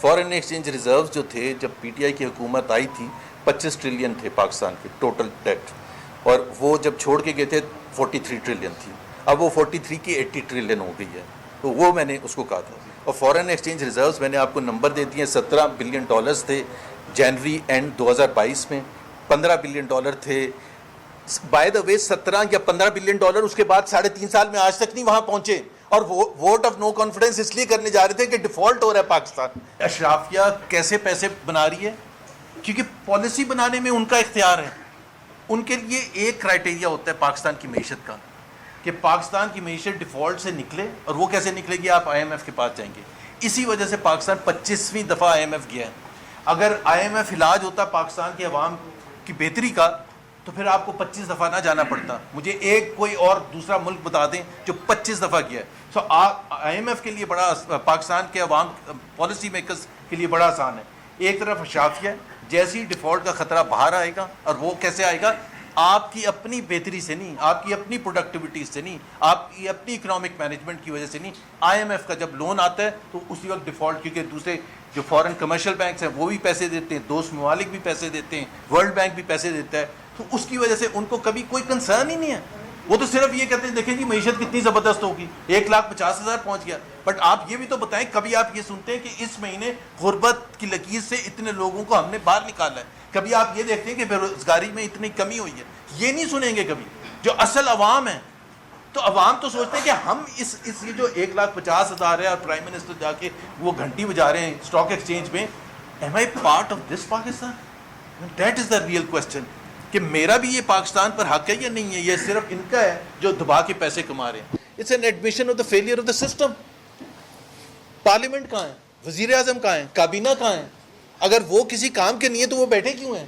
Foreign exchange reserves جو تھے جب پی ٹی آئی کی حکومت آئی تھی 25 ٹریلین تھے پاکستان کے ٹوٹل ڈیٹ، اور وہ جب چھوڑ کے گئے تھے 43 ٹریلین تھی، اب وہ 43 کی 80 ٹریلین ہو گئی ہے، تو وہ میں نے اس کو کہا تھا۔ اور فارن ایکسچینج ریزروز میں نے آپ کو نمبر دے دیے، 17 بلین ڈالرز تھے جنوری اینڈ 2022 میں، 15 بلین ڈالر تھے بائی دا وے، 17 یا 15 بلین ڈالر اس کے بعد 3.5 سال میں آج تک نہیں وہاں پہنچے، اور ووٹ آف نو کانفیڈنس اس لیے کرنے جا رہے تھے کہ ڈیفالٹ ہو رہا ہے پاکستان۔ اشرافیہ کیسے پیسے بنا رہی ہے؟ کیونکہ پالیسی بنانے میں ان کا اختیار ہے۔ ان کے لیے ایک کرائٹیریا ہوتا ہے پاکستان کی معیشت کا، کہ پاکستان کی معیشت ڈیفالٹ سے نکلے، اور وہ کیسے نکلے گی؟ آپ آئی ایم ایف کے پاس جائیں گے۔ اسی وجہ سے پاکستان 25ویں دفعہ آئی ایم ایف گیا ہے۔ اگر آئی ایم ایف علاج ہوتا پاکستان کے عوام کی بہتری کا تو پھر آپ کو 25 دفعہ نہ جانا پڑتا۔ مجھے ایک کوئی اور دوسرا ملک بتا دیں جو 25 دفعہ گیا ہے۔ سو آئی ایم ایف کے لیے بڑا، پاکستان کے عوام پالیسی میکرز کے لیے بڑا آسان ہے۔ ایک طرف اشرافیہ، جیسی ڈیفالٹ کا خطرہ باہر آئے گا، اور وہ کیسے آئے گا؟ آپ کی اپنی بہتری سے نہیں، آپ کی اپنی پروڈکٹیوٹی سے نہیں، آپ کی اپنی اکنامک مینجمنٹ کی وجہ سے نہیں۔ آئی ایم ایف کا جب لون آتا ہے تو اسی وقت ڈیفالٹ، کیونکہ دوسرے جو فارن کمرشل بینکس ہیں وہ بھی پیسے دیتے ہیں، دوست ممالک بھی پیسے دیتے ہیں، ورلڈ بینک بھی پیسے دیتا ہے، تو اس کی وجہ سے ان کو کبھی کوئی کنسرن ہی نہیں ہے۔ وہ تو صرف یہ کہتے ہیں دیکھیں جی معیشت کتنی زبردست ہوگی، 1,50,000 پہنچ گیا۔ بٹ آپ یہ بھی تو بتائیں، کبھی آپ یہ سنتے ہیں کہ اس مہینے غربت کی لکیر سے اتنے لوگوں کو ہم نے باہر نکالا ہے؟ کبھی آپ یہ دیکھتے ہیں کہ بے روزگاری میں اتنی کمی ہوئی ہے؟ یہ نہیں سنیں گے کبھی۔ جو اصل عوام ہے، تو عوام تو سوچتے ہیں کہ ہم اس یہ جو 1,50,000 ہے، اور پرائم منسٹر جا کے وہ گھنٹی بجا رہے ہیں اسٹاک ایکسچینج میں، am I part of this Pakistan? That is the real question, کہ میرا بھی یہ پاکستان پر حق ہے یا نہیں ہے؟ یہ صرف ان کا ہے جو دبا کے پیسے کما رہے ہیں۔ It's an admission of the failure of the system. Parliament کہاں ہے؟ وزیر اعظم کہاں ہے؟ کابینہ کہاں ہے؟ اگر وہ کسی کام کے نہیں ہے تو وہ بیٹھے کیوں ہیں؟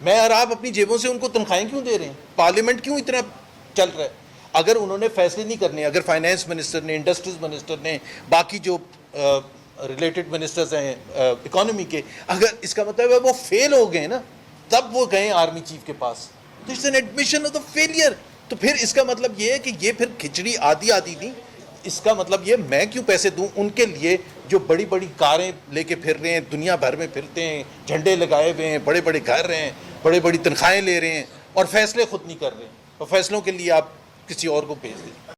میں اور آپ اپنی جیبوں سے ان کو تنخواہیں کیوں دے رہے ہیں؟ پارلیمنٹ کیوں اتنا چل رہا ہے؟ اگر انہوں نے فیصلے نہیں کرنے، اگر فائنانس منسٹر نے، انڈسٹریز منسٹر نے، باقی جو ریلیٹڈ منسٹرز ہیں اکانومی کے، اگر اس کا مطلب ہے وہ فیل ہو گئے نا، تب وہ گئے آرمی چیف کے پاس، تو it's an admission of the failure. تو پھر اس کا مطلب یہ ہے کہ یہ پھر کھچڑی آدھی نہیں، اس کا مطلب یہ میں کیوں پیسے دوں ان کے لیے جو بڑی بڑی کاریں لے کے پھر رہے ہیں، دنیا بھر میں پھرتے ہیں، جھنڈے لگائے ہوئے ہیں، بڑے بڑے گھر ہیں، بڑے بڑی تنخواہیں لے رہے ہیں، اور فیصلے خود نہیں کر رہے ہیں، اور فیصلوں کے لیے آپ کسی اور کو بھیج دیں۔